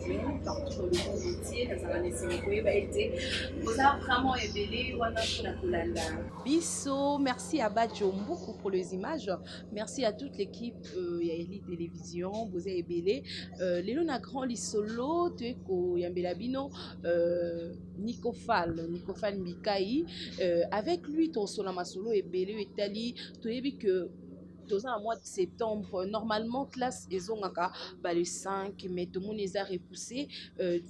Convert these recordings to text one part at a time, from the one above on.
télévision, partout dans le monde entier, dans la Sénégal, va être. Vous avez vraiment évolué, on a pour la Kolanda. Bisso, merci à Badjombo pour les images. Merci à toute l'équipe Yaeli Télévision, vous avez évolué. Lélo na grand lisolo, tu es ko Yambelabino, Nicofal Mikai. Avec lui, ton Solamasolo et Bélé Italie, tu as vu que dans le mois de septembre, normalement, classe est le 5, mais tout le monde est repoussé.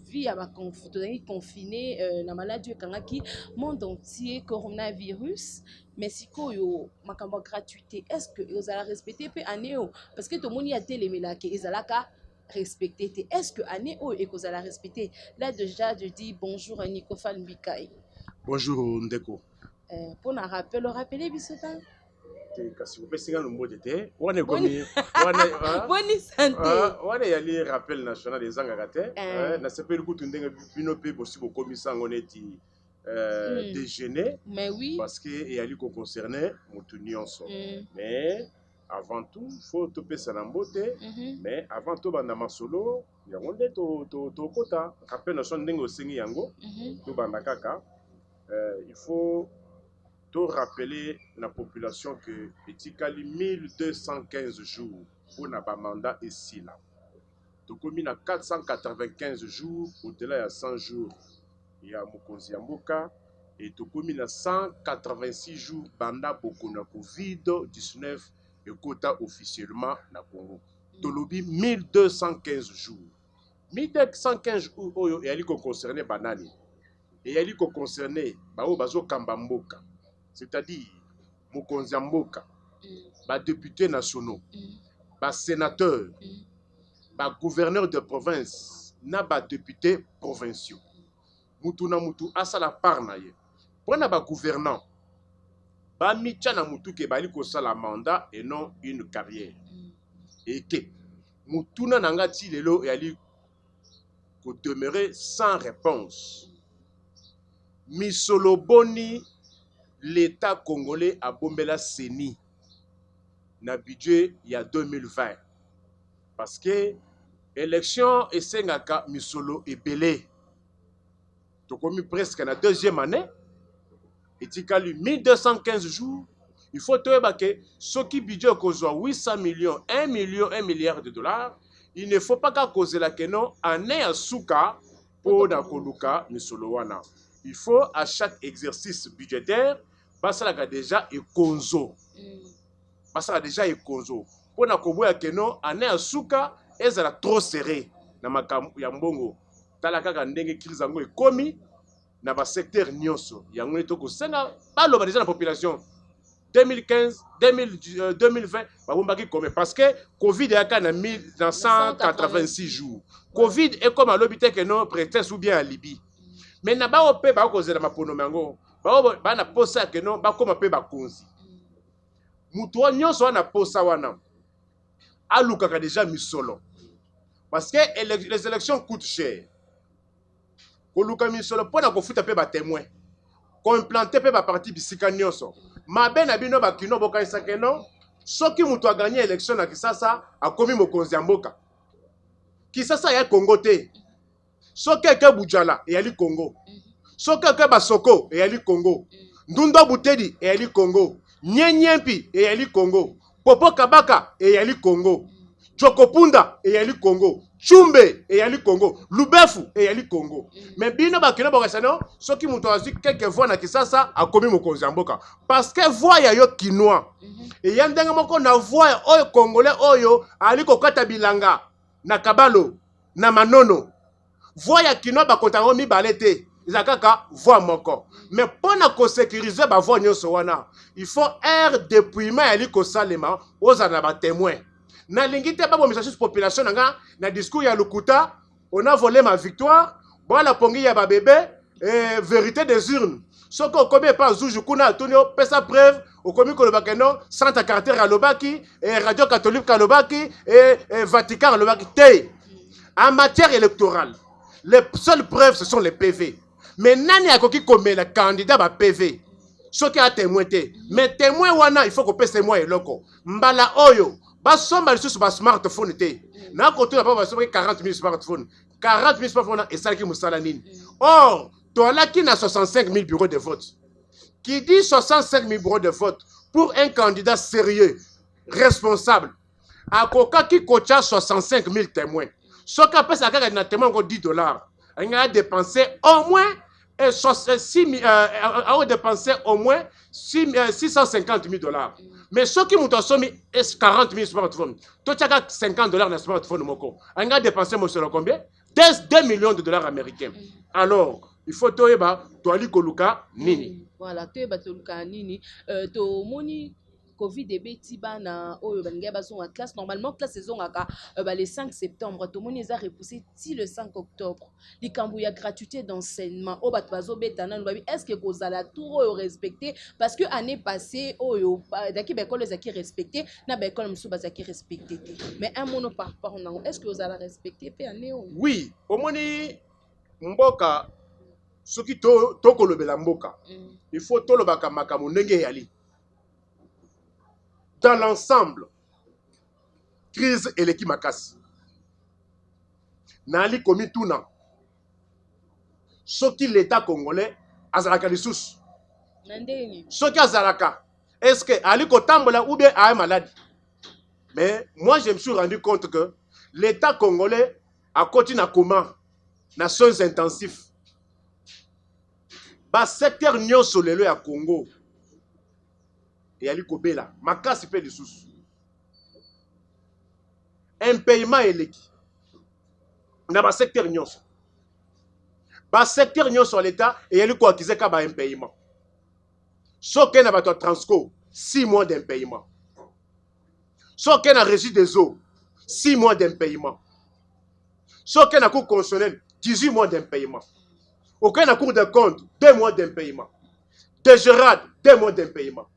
Vie à confiné, la maladie est monde entier, coronavirus. Mais si vous avez gratuité, est-ce que vous allez respecter peu année? Parce que tout le monde a télé, mais ils allez respecter. Est-ce que année et que vous allez respecter? Là, déjà, je dis bonjour à Nicofal Mbikai. Bonjour Ndeko. Pour nous rappeler, Bissotan. Kasi opesika no mot te wana komi bonne santé wana yali rappel national des angaka te na sepeli kutu ndenge bino pe bosi bokomi sango neti déjeuner mais oui parce que yali ko concerner mutu nyonso mais avant tout faut topesa na mbote mais avant to banda masolo yango nde to kota rappel national ndenge osengi yango to banda kaka il faut rappeler la population que etikali 1215 jours pour na mandat ici là. Donc on a 495 jours au-delà de 100 jours il y a Mokonzi ya Mboka et donc on a 186 jours banda boko na Covid-19 et quota officiellement na Congo. Tolobi 1215 jours. 1215 jours oyo yali ko concerner banani et yali ko concerner bao bazo kamba mboka. C'est-à-dire, Mokonzi ya Mboka, ba députés nationaux, ba sénateurs, ba gouverneurs de province, na ba députés provinciaux. Mutu na mutu asala part na ye. Pona ba gouvernant, ba mitya na mutu ke bali ko sala mandat et non une carrière. Et que mutu na ngati lelo yali ko demeurer sans réponse. Misolo boni l'État congolais a bombé la CENI na budget il y a 2020 parce que élection et sengaka misolo ebele donc on presque na deuxième année et tikali 1215 jours il faut que ce qui budget kozwa 800 millions 1 milliard de dollars il ne faut pas qu'à causer la kenon année à souka pour na koluka misolo wana. Il faut à chaque exercice budgétaire passer déjà et konzo. Passer déjà et konzo. Pour na koboya keno ane asuka ezala trop serré na makambo ya mbongo. Tala kaka ndenge crise yango ekomi na ba secteur nyonso. Yango to ko senga baloba déjà la population 2015 2020 babombaki comme parce que Covid yaka na 186 jours. Covid est comme à l'hôpital que non prétexte ou bien à Libye. Mais na ba opé ba ko zela mapono mango ba na posa que non ba koma pe ba konzi mutu nyonso na posa wana alukaka déjà misolo parce que les élections coûtent cher ko luka misolo pona ko futa pe ba témoin ko implanter pe ba parti bisika nyonso mabe na bino ba kino boka isaka non soki mutu a gagné élection na Kisasa a komi mokonzi ya mboka Kisasa ya Congo te soki ke Bujala e yali Congo soki ke Basoko e yali Congo Ndundo Butedi e yali Congo Nyenyempi e yali Congo Popo Kabaka e yali Congo Jokopunda e yali Congo Chumbe e yali Congo Lubefu e yali Congo mais bino bakino bakasano soki muto azi quelques voix na Kisasa akomi mokonzi ya mboka parce que voix ya yo kinois e yandenge moko na voix oyo congolais oyo ali kokata bilanga na Kabalo na Manono voix ya kinois bakontango mibale te ezakaka voix moko mais pona ko sécuriser ba voix nyonso wana il faut air dépouillement yali ko salema ozana ba témoin na lingite ba bomisa sur population na discours ya Lukuta on a volé ma victoire bon la pongi ya ba bébé et vérité des urnes soko kobe pas zuju kuna tonio pesa preuve okomi ko lobaki non centre caractère alobaki et radio catholique alobaki et Vatican alobaki te en matière électorale les seules preuves ce sont les PV mais nani akoki komela candidat ba PV soki a témoin te mais témoin wana il faut ko pese moi eloko mbala oyo basomba lisusu ba smartphone te na koto na pas 40 000 smartphones 40 000 francs et ça qui moussala nini. Or, toi là qui n'a 65 000 bureaux de vote, qui dit 65 000 bureaux de vote pour un candidat sérieux, responsable, à Koka qui coach 65 000 témoins. Ce qui a ça un témoin de 10 $. Il a dépensé au moins 650 000 $. Mais ceux qui m'ont somme 40 000 smartphones, tu as 50 $ dans smartphone. Il a dépensé combien? 2 millions de dollars américains. Alors, il faut que tu aies Koluka Nini. Voilà, tu aies Koluka Nini. Tu as Covid et betiba na oyo banga baso en classe normalement classe saison aka le 5 septembre tout le monde a repoussé ti le 5 octobre likambu ya gratuité d'enseignement o bat bazo betana babi est-ce que kozala tout respecté parce que année passée oyo daki ba école zaki respecté na ba école musu bazaki respecté mais un mono par rapport na est-ce que ozala respecté pe année oui omoni mboka soki to kolobela mboka il faut to lobaka makamu ndenge yali. Dans l'ensemble, crise et l'équipe makasi. Nali komi tuna. Soki l'État congolais azalaka lisusu. Soki azalaka. Est-ce que ali kotambola ou bien a malade? Mais moi je me suis rendu compte que l'État congolais a continué à comment? Na soins intensifs. Ba secteur nyonso lelo ya Congo. Et ali kobela makasi pe lisusu un paiement eleki na ba secteur nyonso à l'état et ali ko akize ka ba un paiement soke na bato transco 6 mois d'impayement soke na régie des eaux 6 mois d'impayement soke na cour constitutionnelle 18 mois d'impayement aucun na cour de compte 2 mois d'impayement de Gérard 2 mois d'impayement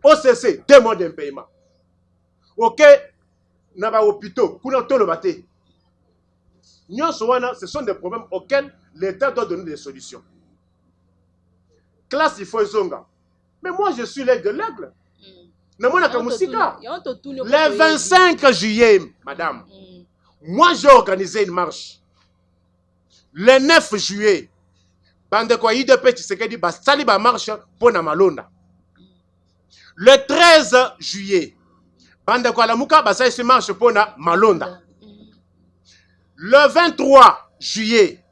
OCC, 2 mois d'impayement. Ok, n'a pas hôpitaux, ce sont des problèmes auxquels l'État doit donner des solutions. Classe, il faut zonga. Mais moi, je suis l'aigle de l'aigle. Le 25 juillet, madame, moi, j'ai organisé une marche. Le 9 juillet, Bandeko IDP Tshisekedi basali ba marche pour na Malonda. Le 13 juillet, Bandeko Alamuka basali se marche pour na Malonda. Le 23 juillet,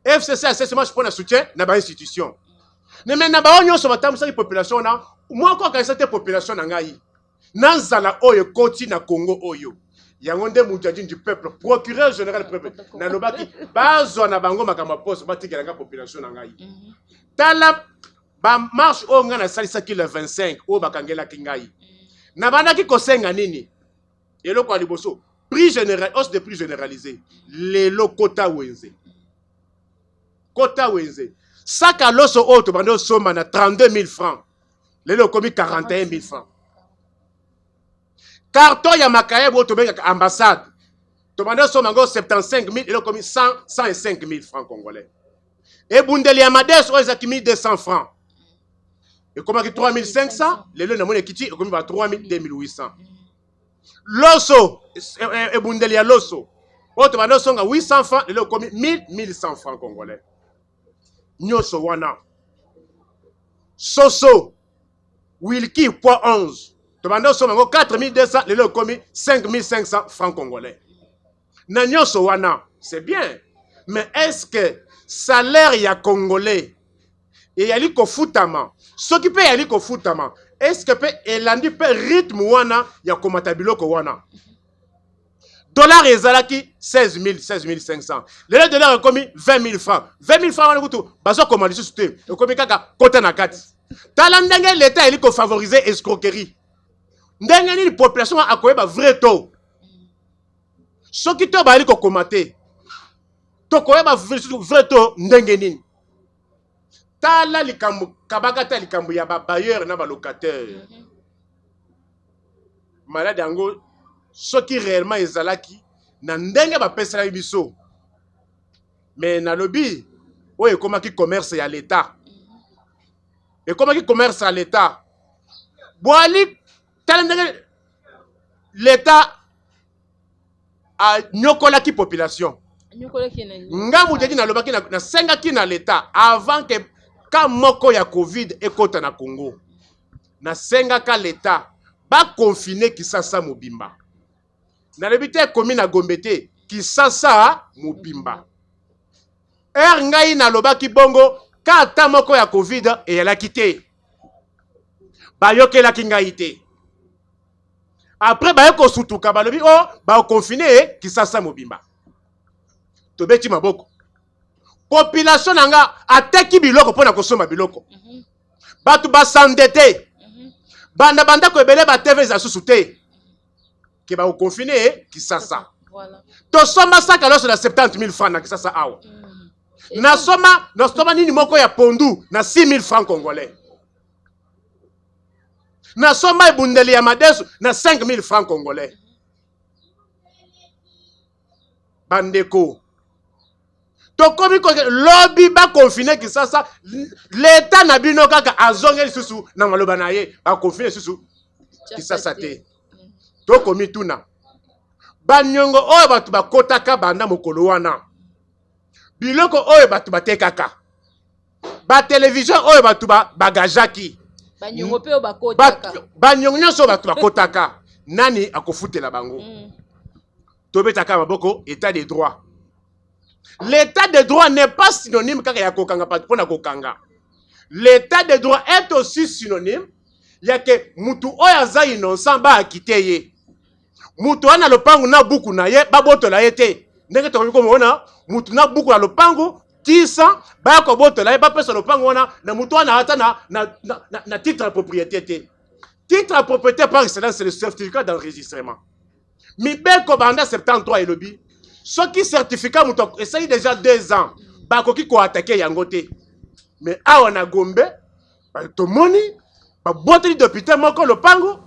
FCC a se marche pour na soutien na ba institution. Ne mena ba onyo so batamu sa population na, moi encore quand cette population na ngai. Nanzala oyo koti na Congo oyo. Yangonde Moudjadine du peuple, procureur général du peuple, Nalobaki, bazo na bango makama poste, batika la population na ngai. Tala ba marche o ngana salisa ki le 25 o bakangela kingai. Na bandaki kosenga nini? Elo kwa liboso, prix général, hausse de prix généralisé. Lelo kota wenze. Kota wenze. Saka loso auto bando soma na 32 000 francs. Lelo komi 41 000 francs. Carton ya makaye bo tobenga ambassade. Tomanda somango 75 000 et le commis 105 000 francs congolais. Et Bundeli Amades o ezakimi 200 francs. Et comment qui 3500, les le namone kiti et commis va 2800. Loso et Bundeli Loso. O tomanda songa 800 francs et le commis 1100 francs congolais. Nyoso wana. Soso Wilki poids 11. Tomando somango 4200, les le commis 5500 francs congolais. Nanyo sowana, c'est bien. Mais est-ce que salaire ya congolais et yali ko futama, ce qui peut yali ko futama, est-ce que peut elandi peut rythme wana ya komatabilo ko wana? Dollar ezalaki 16 500. Le dollar est commis 20 000 francs. 20 000 francs wana kutu bazo komandi sute. E komi kaka kota na kati. Talandenge l'état yali ko favoriser escroquerie. Ndenge ni population akoyeba vrai taux. Ce qui te bali ko komate. To koyeba vrai taux ndenge nini. Tala likambu kabaka ta likambu ya ba bailleur na ba locataire. Malade yango ce qui réellement ezalaki na ndenge ba pesa biso. Mais na lobby oye komaki commerce ya l'état. Et komaki commerce à l'état. Boali l'État a nyokolaki population. nga muteki na lobaki na sengaki na l'État avant que ka moko ya Covid ekota na Congo. Na sengaka l'État ba confiner Kisasa mobimba. Na lebite komi na Gombe te Kisasa mobimba. Ngai na lobaki bongo ka ata moko ya Covid eyalaki te. Bayokelaki ngai te. Après bayeko sutuka balobi ba confiner Kisasa mobimba. Tobeti maboko. Population nanga ateki biloko pona kosoma biloko. Batu ba s'endetter. Banda ko ebele ba TV za susu te. Ke ba confiner Kisasa. Voilà. To soma saka loso na 70 000 francs na Kisasa awa. Na soma nini moko ya pondu na 6 000 francs congolais. Na soma ebundeli ya madesu na 5 000 francs congolais. Bandeko. Tokomi ko lobby ba confiner Kisasa l'État na bino kaka azongeli susu na maloba na ye ba confiner susu Kisasa te. Tokomi tuna. Banyongo oyo batu bakotaka banda mokolo wana. Biloko oyo batu batekaka. Ba télévision oyo batu bagajaki. Banyongo pe bakotaka. Banyongo nyonso batu bakotaka. Nani akofutela bango? Tobetaka maboko état de droit. L'état de droit n'est pas synonyme kaka ya kokanga pona kokanga. L'état de droit est aussi synonyme ya ke mutu oyo aza innocent ba akiteye. Mutu ana lopangu na buku na ye ba botola ye te. Ndenge to ko mona mutu na buku na lopangu tisa ba ko botola ye ba pesa lopangu wana na mutu ana hata na titre de propriété te. Titre de propriété par excellence c'est le certificat d'enregistrement. Mi beko banda 73 elobi. Ce qui certificat muto essaye déjà 2 ans. Ba koki ko attaquer yango te. Mais awa na Gombe ba to moni ba boteli d'hôpital moko lopangu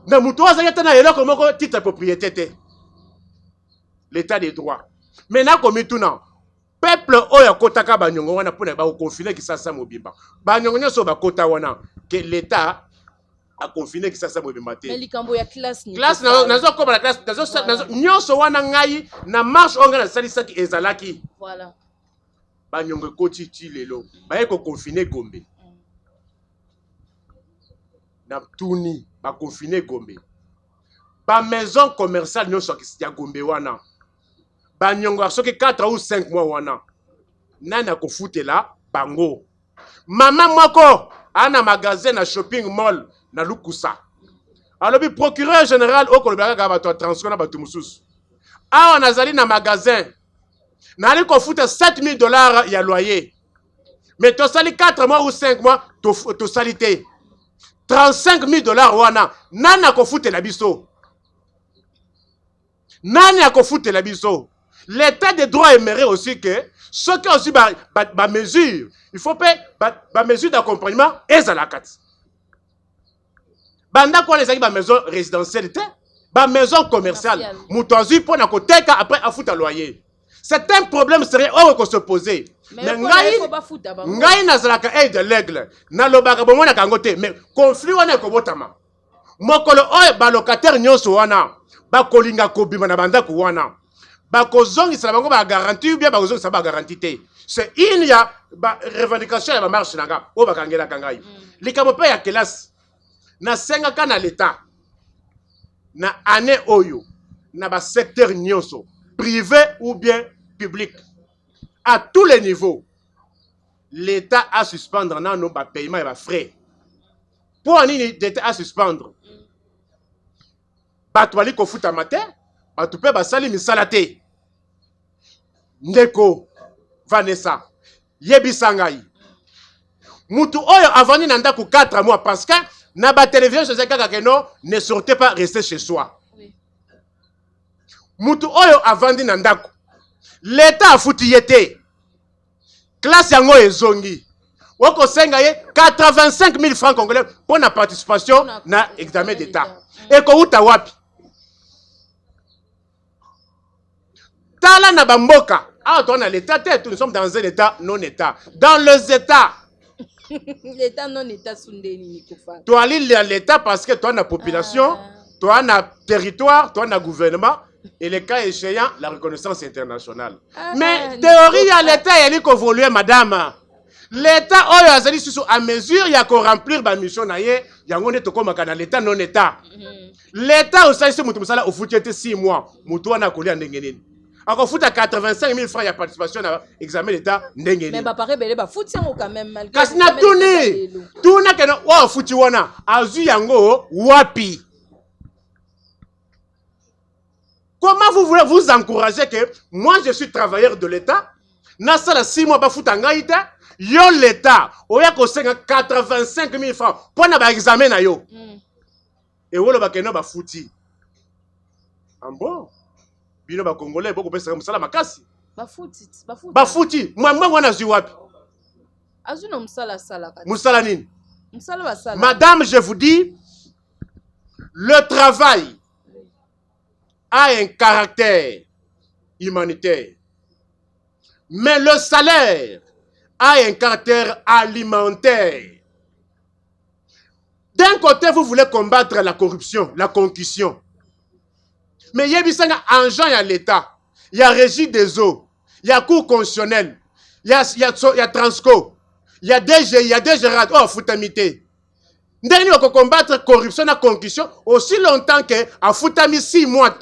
na muto azaki na eloko moko titre de propriété te. L'état des droits. Maintenant komi tuna peuple oyo kotaka banyongo wana pona ba confiner Kisasa mobimba. Banyongo nyoso ba kota wana que l'État a confiné Kisasa mobimba te. Mais likambo ya classe ni. Classe nazo ko ba classe nazo nyoso wana ngai na marche onga na salisaki ezalaki. Voilà. Banyongo koti ti lelo. Ba ko confiner Gombe. Na tuni ba confiner Gombe. Ba maison commerciale nyoso ya Gombe wana. Banyongo soki 4 ou 5 mois wana. Nana ko futela bango. Mama moko ana magasin na shopping mall na Lukusa. Alobi procureur général au Kolobaka bato transfert na bato mususu. Awa nazali na magasin. Nali ko futa $7,000 ya loyer. Mais to sali 4 mois ou 5 mois to salité. $35,000 wana nana ko futela biso. Nani akofutela biso. L'état de droit aimerait aussi que ceux qui ont aussi ba mesure, il faut pas ba mesure d'accompagnement ezalakat. Banda kwa les ba maison résidentielle te, ba maison commerciale. Mutozi pour na koteka après afuta loyer. C'est un problème sérieux qu'on se poser. Mais ngai nazalaka aide de l'aigle. Na lobaka bomona kangote mais conflit wana ko botama. Mokolo oyo ba locataire nyonso wana ba kolinga kobima na banda ko wana. Ba kozongi sala bango ba garantie ou bien ba kozongi sa ba garantie te. C'est il y a ba revendication ya ba marche nanga o ba kangela kangai. Likamo pe ya classe na senga kana l'État na année oyo na ba secteur nyonso privé ou bien public à tous les niveaux l'État a suspendre nano ba paiement et ba frais pour nini d'État a suspendre bato bali ko futa matin bato pe basali misala te ndeko Vanessa yebisa ngai mutu oyo avandi na ndako 4 mois parce que na ba télévision c'est kaka que non ne sortez pas rester chez soi. Oui. Mutu oyo avandi na ndako l'État a futi yete classe yango ezongi wako senga ye 85 000 francs congolais pour la participation na examen d'État. Et ko uta wapi tala na bamboka ah toi on a l'État nous sommes dans un État non État dans les États. L'État non État sundeni ni kofa. Toi l'État parce que toi na population, toi na territoire, toi na gouvernement, Et le cas échéant, la reconnaissance internationale. Mais théorie à l'État, il y a évolué, madame. L'État, à mesure, il y a qu'on remplir ma mission, il y a un l'État non-État. L'État, au sein de au foot, 6 mois. Moutoua a collé en Nengenin. Encore foot à 85 000 francs, il y a participation à l'examen d'État. Mais pareil, foot, quand même. Kasna tourné. Tourné, oh, foutiwana. Azu yango, wapi. Comment vous voulez vous encourager que moi je suis travailleur de l'État, Nassala 6 mois foot en Haïti, yo l'État, oya ko 85 000 francs pour na ba examen na yo. Et wolo ba keno ba fouti. En bon. Bino ba congolais boko pesa musala makasi. Ba fouti. Ba fouti. Moi wana zui wapi? Azu no musala sala. Musala nini? Musala ba sala. Madame, je vous dis, le travail a un caractère humanitaire. Mais le salaire a un caractère alimentaire. D'un côté, vous voulez combattre la corruption, la concussion. Mais il y a un agent à l'État. Il y a Régie des eaux. Il y a Cour constitutionnelle. Il y a Transco. Il y a DG, il y a DGRAD. Oh, foutamité. Nous devons combattre la corruption et la concussion aussi longtemps que à foutami 6 mois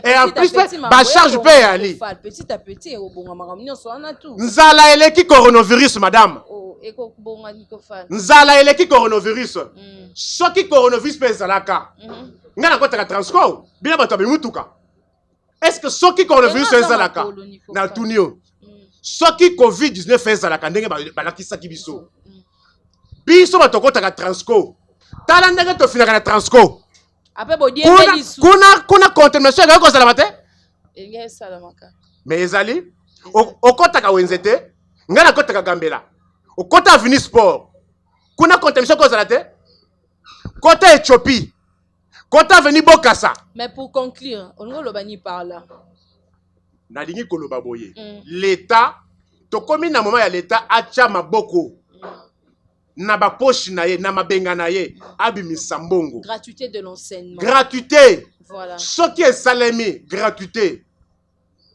et en plus ba charge paye ali. Petit à petit au bon maramnyo so na tout. Nzala eleki coronavirus madame. Oh eko bonga nikofal. Nzala eleki coronavirus. Soki coronavirus pe zalaka. Ngana kota ka Transco, bina bato be mutuka. Est-ce que soki coronavirus pe zalaka na tunio? Soki COVID-19 pe zalaka ndenge balakisa kibiso. Biso batokota ka Transco. Tala ndenge to finaka na Transco. Ape bodie lisu. Kuna contamination ga ko sala mate? Enge sala maka. Mais ezali okota ka wenzete, ngana kota ka Gambela. Okota Avenue Sport. Kuna contamination ko sala te? Kota Éthiopie. Kota Avenue Bokassa. Mais pour conclure, on va lobani par là. Na lingi koloba boye. L'État to komi na moment ya l'État acha maboko. Na ba poche na ye, na mabenga na ye, abimisa mbongo. Gratuité de l'enseignement. Gratuité. Voilà. Ce qui est salami, gratuité.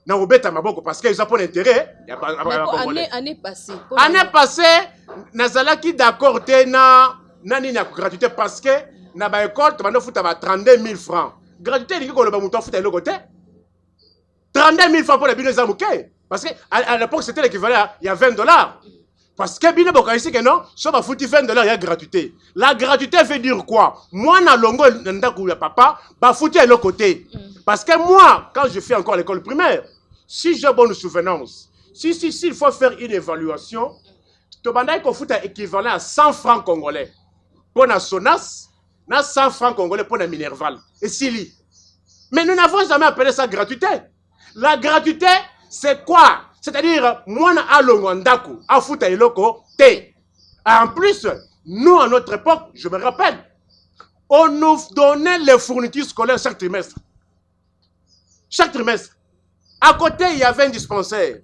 Na obeta maboko parce que ils ont pas d'intérêt. Année passée. Année passée, nazalaki d'accord te na nani na gratuité parce que na ba école to bano futa ba 32 000 francs. Gratuité lingi ko lo ba muto futa le côté. 32 000 francs pour les bino zamuke parce que à l'époque c'était l'équivalent il y a $20. Parce que bien ici que non, ça va foutre $20, il y a gratuité. La gratuité veut dire quoi? Moi, na longo ndaku ya papa, ba foutre à l'autre côté. Parce que moi, quand je fais encore l'école primaire, si j'ai bonne souvenance, il faut faire une évaluation, tu vas qu'on fout équivalent à 100 francs congolais. Pour la Sonas, na 100 francs congolais pour la Minerval. Et Sili. Mais nous n'avons jamais appelé ça gratuité. La gratuité, c'est quoi? C'est-à-dire, moi, na alongo ndaku, afuta eloko, te. En plus, nous, à notre époque, je me rappelle, on nous donnait les fournitures scolaires chaque trimestre. Chaque trimestre. À côté, il y avait un dispensaire.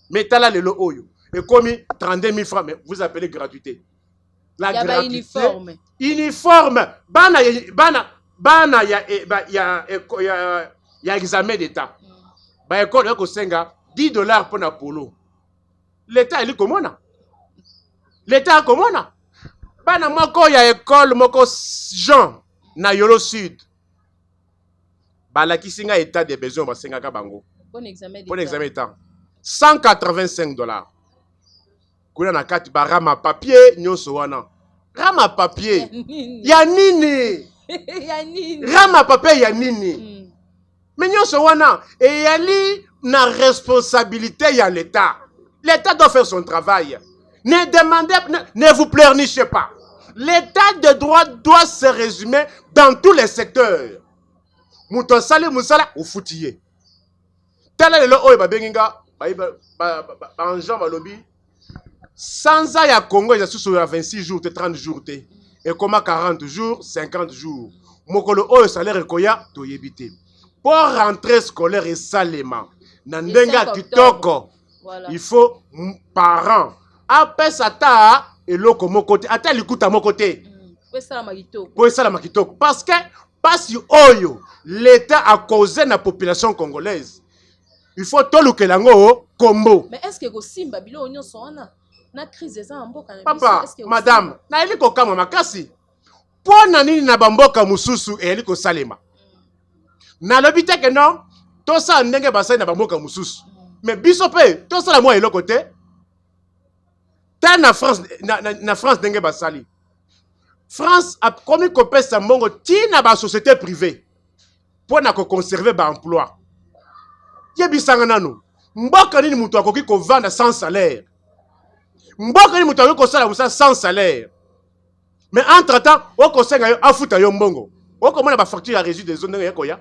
Mais t'as là le oyo. Et comme 32 000 francs, mais vous appelez gratuité. La gratuité. Uniforme. Uniforme. Il y a examen d'État. Bah, école, $10 pour Napolo. L'État, il est comment? L'État, comment? Bana moko ya école, moko Jean, na Yolo Sud. Bala kisinga état de besoin, basenga ka bango. Bon examen d'État. $185. Kuna na kati ba rama papier, nyoso wana. Rama papier. Ya nini? Ya nini? Rama papier ya nini? Mais nyoso wana, et yali na responsabilité ya l'État. L'État doit faire son travail. Ne demandez, ne vous pleurnichez pas. L'état de droit doit se résumer dans tous les secteurs. Mouton sali musala ou foutier. Tel est le oe babenga en Jean Balobi. Sans ya Congo, il y a sous 26 jours, 30 jours. Et comment 40 jours, 50 jours. Mokolo oe salaire koya to yebite. Pour rentrer scolaire et salement. Nandenga kitoko. Voilà. Il faut parents. Après ça ta et l'autre mon côté. Attends l'écoute à mon côté. Pour ça la makitoko. Parce que Parce que l'État a causé la population congolaise. Il faut tout le que combo. Mais est-ce que vous simba bilo onyo sona na crise za mboka na papa, madame, na eliko kama makasi. Pona nini na bamboka mususu e eliko salema. Na lobite que non, to sa ndenge basai na bamboka mususu. Mais biso pe, to sa la moi eloko te. Ta na France na France ndenge basali. France a commis copé sa mongo ti na ba société privée. Pona ko conserver ba emploi. Yebisanga nanu. Mboka nini mutu akoki ko vendre sans salaire. Mboka nini mutu akoki ko sala musa sans salaire. Mais entre-temps, au conseil a afuta yo mbongo. O comment ba facture ya régie des eaux ndenge yakoya.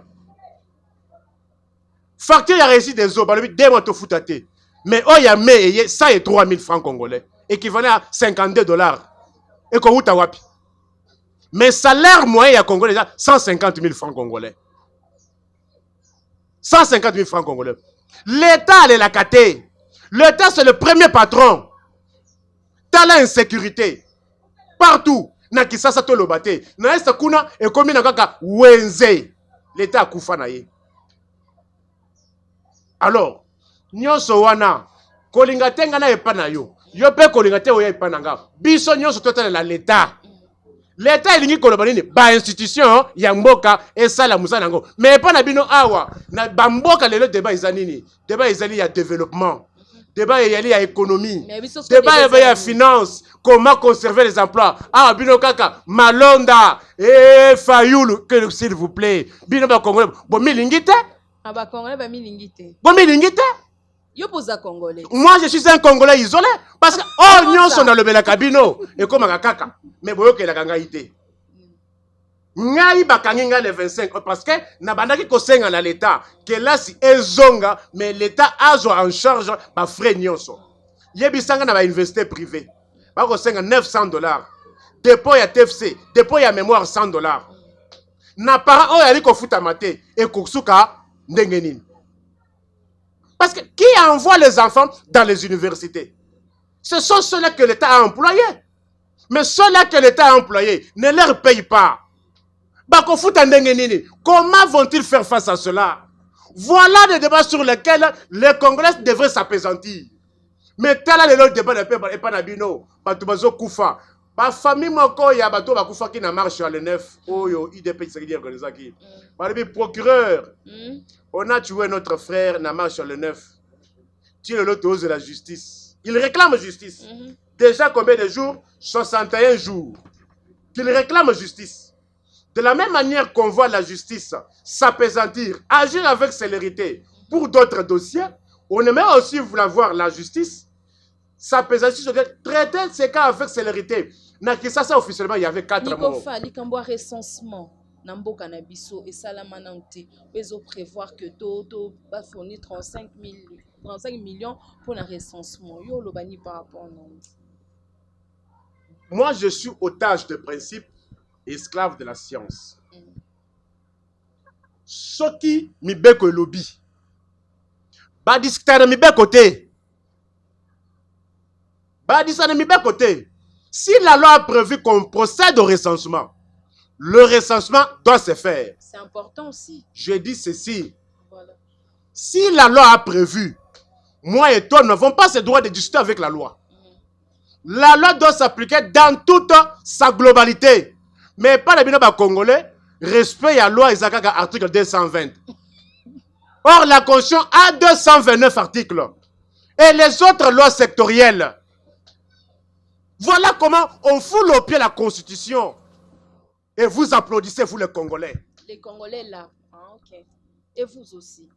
Facture ya régie des eaux ba lobi 2 mois to futate. Mais o ya me ça est 3000 francs congolais, équivalent à 52 $. Et ko uta wapi. Mais salaire moyen ya congolais 150 000 francs congolais. 150 000 francs congolais. L'État est la caté. L'État c'est le premier patron. T'as l'insécurité. Partout. Na kisasa to lobate. Na esta kuna e komi na kaka wenze. L'État akufa na ye. Alors, nyonso wana kolinga tenga na epa na yo. Yo pe kolinga te oya epa na nga. Biso nyonso totale la l'État. L'État elingi koloba nini ba institution ya mboka esala musana ngo. Mais epa na bino awa na bamboka lelo débat ezanini. Débat ezali ya développement. Débat ezali ya économie. Débat ezali ya finance. Comment conserver les emplois? Ah, bino kaka, Malonda, Fayoulou, s'il vous plaît. Bino ba Congolais, bon milingite? Ah ba Congolais ba milingite. Bon milingite? Yo posa Congolais. Moi je suis un Congolais isolé parce que oh nyon son dans le bela cabino et comme kaka. Mais boyo ke la kanga ite. Ngai bakanginga le 25 parce que na bandaki ko senga na l'état que là si ezonga mais l'état a en charge ba frais nyonso. Yebisanga na ba université privée. Bako senga $900. Dépôt ya TFC, dépôt ya mémoire $100. Na para o yali ko futa mate et koksuka ndenge nini. Parce que qui envoie les enfants dans les universités? Ce sont ceux-là que l'État a employés. Mais ceux-là que l'État a employés ne leur paye pas. Bako futa ndenge nini. Comment vont-ils faire face à cela? Voilà des débats sur lesquels les Congolais devraient s'apaisantir. Mais tel est le débat de paix et pas d'abino. Batubazo Koufa. Ma famille moko ya bato bakufa qui na marche à le 9. Oh yo IDP c'est qui organiser qui. Balibi procureur. On a tué notre frère na marche à le 9. Tu es l'autre de la justice. Il réclame justice. Déjà combien de jours? 61 jours. Qu'il réclame justice. De la même manière qu'on voit la justice s'apaisantir, agir avec célérité pour d'autres dossiers, on aimerait aussi vouloir voir la justice s'apaisantir, traiter ces cas avec célérité. Ça officiellement, il y avait 4 morts. Il y a un recensement. Namboka na biso et salamananti bezo prévoir que to va fournir 35 millions pour le recensement. Yo lo bani par rapport non. Moi je suis otage de principe, esclave de la science. Soki mi beko lobby. Ba discuter mi beko te. Ba discuter mi beko te. Si la loi a prévu qu'on procède au recensement, le recensement doit se faire. C'est important aussi. Je dis ceci. Voilà. Si la loi a prévu, moi et toi, nous n'avons pas ce droit de discuter avec la loi. La loi doit s'appliquer dans toute sa globalité. Mais pas les binoba congolais, respect à la loi Isakaka article 220. Or, la Constitution a 229 articles. Et les autres lois sectorielles. Voilà comment on fout au pied la Constitution. Et vous applaudissez, vous les Congolais. Les Congolais là. Ah, ok. Et vous aussi.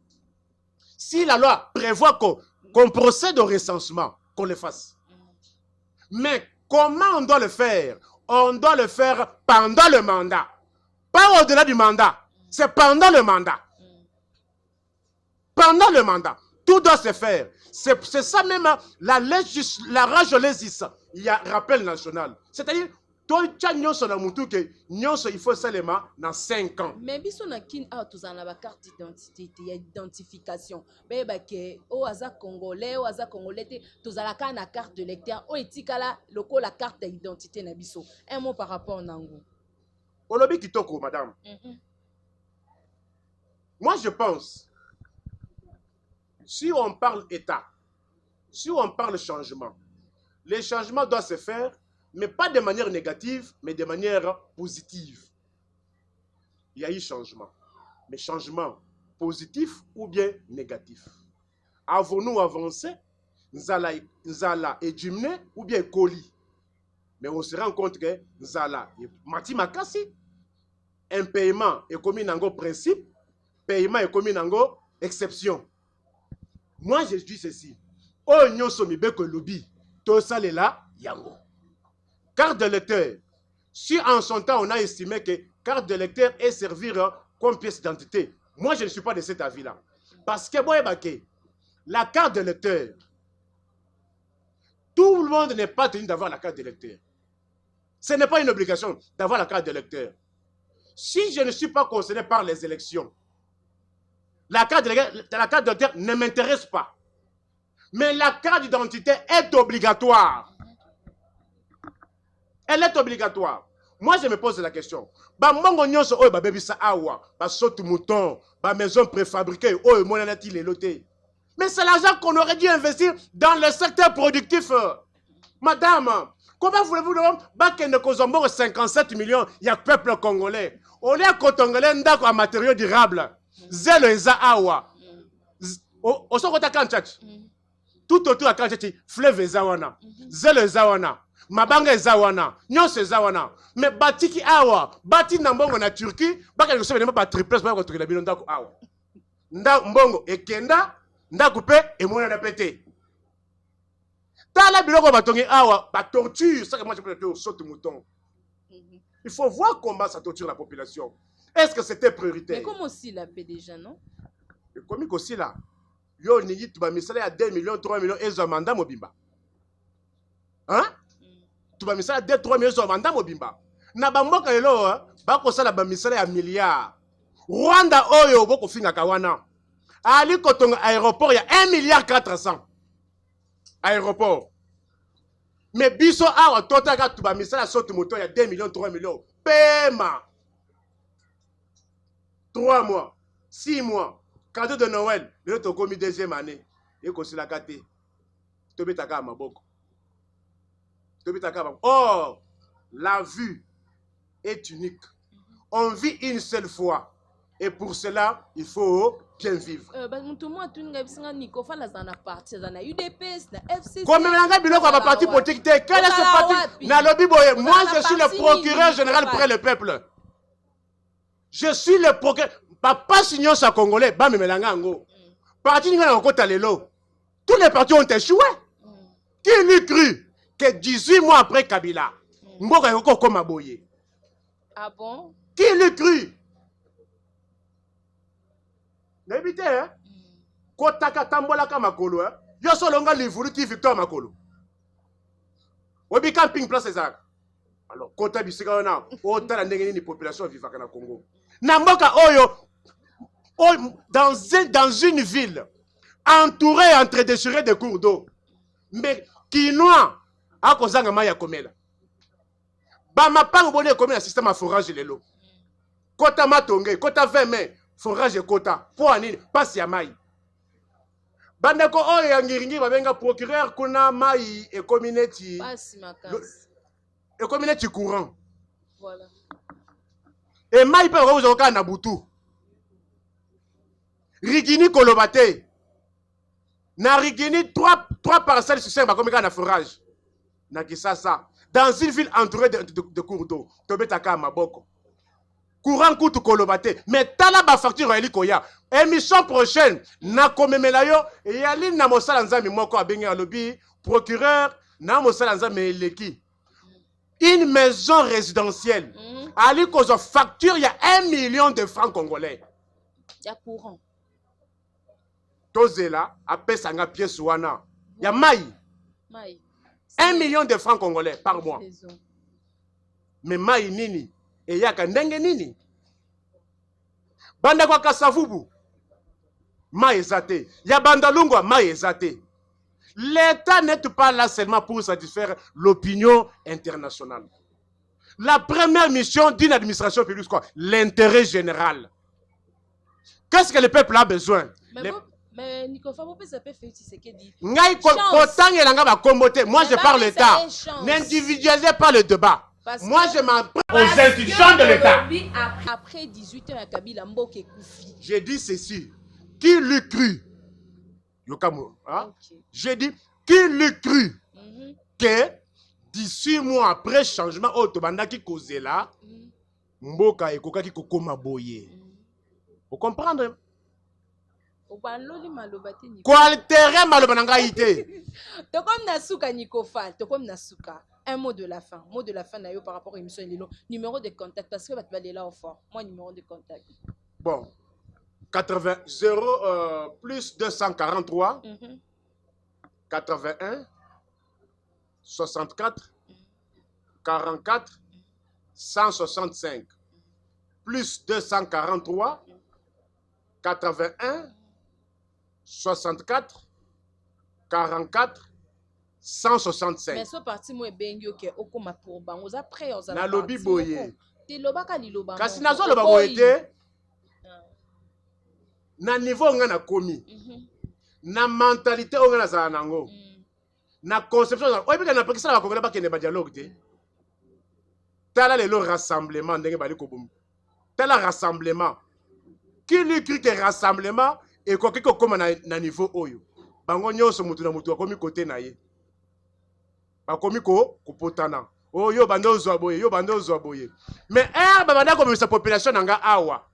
Si la loi prévoit qu'on procède au recensement, qu'on le fasse. Mais comment on doit le faire? On doit le faire pendant le mandat. Pas au-delà du mandat. C'est pendant le mandat. Pendant le mandat. Tout doit se faire. C'est ça même la rage lésis. Il y a rappel national. C'est-à-dire, il faut seulement dans 5 ans. Mais biso na kin a tous en la carte d'identité, il y a identification. Mais bah que au hasard congolais, au hasard congolais, tous à la carte de lecteur, au etikala loko la carte d'identité na biso. Un mot par rapport à Nango. Olobi kitoko madame. Moi, je pense, si on parle État, si on parle changement, les changements doivent se faire, mais pas de manière négative, mais de manière positive. Il y a eu changement. Mais changement positif ou bien négatif? Avons-nous avancé? Nzala et Jimne ou bien Koli? Mais on se rend compte que Nzala et Mati Makasi, un paiement est commis dans le principe, paiement est commis dans le exception. Moi, je dis ceci. Oh, nous sommes que lobby. Tout ça est là, yango. Carte de lecteur. Si en son temps, on a estimé que carte de lecteur est servir comme pièce d'identité, moi, je ne suis pas de cet avis-là. Parce que, moi, la carte de lecteur, tout le monde n'est pas tenu d'avoir la carte de lecteur. Ce n'est pas une obligation d'avoir la carte de lecteur. Si je ne suis pas concerné par les élections, la carte de lecteur ne m'intéresse pas. Mais la carte d'identité est obligatoire. Elle est obligatoire. Moi, je me pose la question. Maison préfabriquée. Mais c'est l'argent qu'on aurait dû investir dans le secteur productif. Madame, comment voulez-vous que 57 millions, il y a peuple congolais. On est congolais en matériaux durables. Zelo eza awa. Au son côté Kanchach. Tout autour de Kanchach, fleuve eza wana. Zelo eza wana. Mabanga eza wana. Nyos eza wana. Mais batiki awa. Bati na mbongo na Turquie. Baka yose venema ba triples ba kotoki la bilo ndako awa. Nda mbongo ekenda. Nda coupe et moi na pété. Tala biloko batongi awa. Ba torture. Ça que moi je peux dire saute mouton. Il faut voir comment ça torture la population. Est-ce que c'était prioritaire? Mais comment aussi la paix déjà, non? Et comme aussi là, yo ni tu vas me à 2 millions, 3 millions et zo mandat mobimba. Hein? Tu vas me à 2, 3 millions zo mandat mobimba. Na bamboka lelo ba ko sala ba misala ya milliard. Rwanda oyo boko finga kawana. Ali kotonga aéroport ya 1 milliard 400. Aéroport. Mais biso awa totaka tu vas me sala sote moto ya 2 millions, 3 millions. Paiement. 3 mois, 6 mois, cadeau de Noël, le autre commis deuxième année, et qu'on se l'a gâté. Tobitaka Maboko. Or, la vue est unique. On vit une seule fois. Et pour cela, il faut bien vivre. Comme un parti politique, quel est ce parti? Moi, je suis le procureur général près le peuple. Je suis le procureur. Papa Signon sa Congolais, Bam Melangango. Parti Ninga Okota Lelo. Tous les partis ont échoué. Qui l'eût cru que 18 mois après Kabila, Mboka Yoko Komaboye? Ah bon? Qui l'eût cru? N'habitez, hein? Kotaka Tambola Kamakolo, hein? Yoso Longa Livuru qui Victor Makolo. Obi Camping Place Ezak. Alors, Kota Bisika Ona, Ota la population vivant au Congo. Namboka Oyo, dans une ville, entourée, entre-déchirée de cours d'eau, mais Kinois, à cause de Maya Komela. Bamapang Bone comme un système à forage de l'eau. Kota Matonge, Kota 20 mai, forage de Kota, pour Anine, passe à Maï. Bandako Oyo, Ngiringi, Babenga procureur, Kuna Maï et communauté. Passe ma casse. Et communauté courant. Voilà. Et Maï peut avoir au Nabutu. Rigini Kolobate. Na Rigini, 3 parcelles sur 5 comme un forage. Na Kisasa. Dans une ville entourée de cours d'eau. Tobetaka Maboko. Courant Koutou Kolobate. Mais tala ba facture Eli Koya. Émission prochaine. Na Komemelayo. Et Yali na Mosala Nzami Moko Abengi Alobi. Procureur. Na Mosala Nzami Eleki. Une maison résidentielle. Ali Kozo facture, il y a 1 million de francs congolais. Il y a courant. Tozela, après Sanga pièce wana. Il y a Maï. 1 million de francs congolais par mois. Mais Maï nini. Et il y a Kandenge nini. Banda kwa Kasavubu. Maï zate. Il y a Bandalungwa, Maï zate. L'État n'est pas là seulement pour satisfaire l'opinion internationale. La première mission d'une administration publique, c'est quoi? L'intérêt général. Qu'est-ce que le peuple a besoin? Mais Nico Fabo peut s'appeler Félix Tshisekedi. Moi je parle l'État. N'individualisez pas le débat. Moi je m'en prends aux institutions de l'État. Après 18 ans à Kabila Mboke Koufi. J'ai dit ceci. Qui l'eût cru? Yokamu. Hein? Okay. J'ai dit qui l'eût cru que 18 mois après changement Otobanda qui causait là, Mboka et Koka qui kokoma boye. Vous comprenez? Qualtéré malobanangaïté. Tokom nasuka Nikofal, tokom nasuka. Un mot de la fin. Mot de la fin d'ailleurs par rapport à l'émission Lilo. Numéro de contact parce que tu vas aller là au fort. Moi numéro de contact. Bon. 80 0 plus 243 81 64 44 165 plus 243 81 64 44 165. Mais ce parti moi bengi que okoma pour bango za après on na lobby boye. Te lobaka liloba. Kasi nazo loba boye te. Na niveau nga na komi. Na mentalité on na za nango. Na conception o ebika na pekisa ba kongela ba kende ba dialogue te. Tala le rassemblement ndenge bali ko bom. Tala rassemblement. Qui lui crie que rassemblement et quoi que comme na niveau oyo. Bango nyonso mutu na mutu akomi côté na ye. Bakomi ko potana. Oh yo bando zo boye, yo bando zo boye. Mais banda comme sa population nanga awa.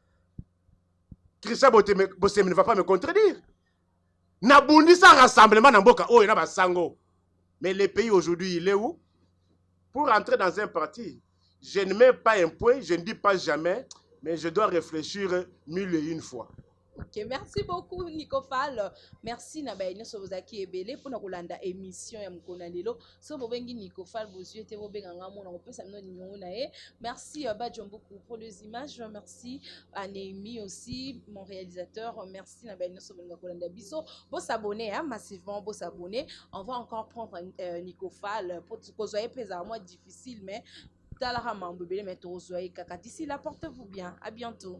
Christian Bosse ne va pas me contredire. Nabundi sa rassemblement na mboka oyo na basango. Mais le pays aujourd'hui, il est où? Pour entrer dans un parti, je ne mets pas un point, je ne dis pas jamais, mais je dois réfléchir 1001 fois. Ok, merci beaucoup Nico Fall. Merci Nabaïna Sobozaki Ebele pour nous landa émission ya mkona lelo. So bobengi Nico Fall bozu ete bobenganga mona on peut samno numéro nae. Merci Badjombo pour les images. Merci à Némi aussi mon réalisateur. Merci Nabaïna Sobozaki landa biso. Bon s'abonner hein, massivement bon s'abonner. On va encore prendre Nico Fall pour que vous soyez moins difficile mais D'ici là, portez-vous bien. À bientôt.